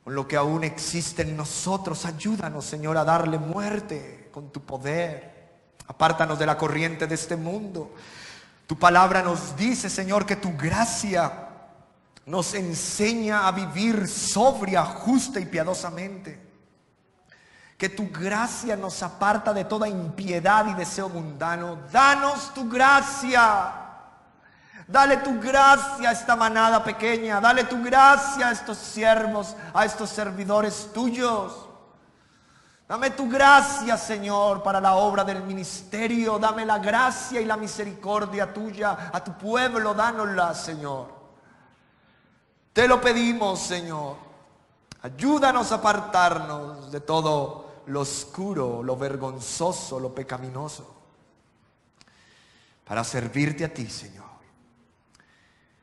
con lo que aún existe en nosotros. Ayúdanos, Señor, a darle muerte con tu poder. Apártanos de la corriente de este mundo. Tu palabra nos dice, Señor, que tu gracia nos enseña a vivir sobria, justa y piadosamente. Que tu gracia nos aparta de toda impiedad y deseo mundano. Danos tu gracia. Dale tu gracia a esta manada pequeña. Dale tu gracia a estos siervos, a estos servidores tuyos. Dame tu gracia, Señor, para la obra del ministerio. Dame la gracia y la misericordia tuya a tu pueblo. Dánosla, Señor. Te lo pedimos, Señor. Ayúdanos a apartarnos de todo lo oscuro, lo vergonzoso, lo pecaminoso, para servirte a ti, Señor.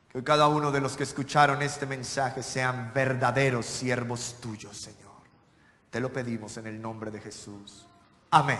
Que cada uno de los que escucharon este mensaje sean verdaderos siervos tuyos, Señor. Te lo pedimos en el nombre de Jesús. Amén.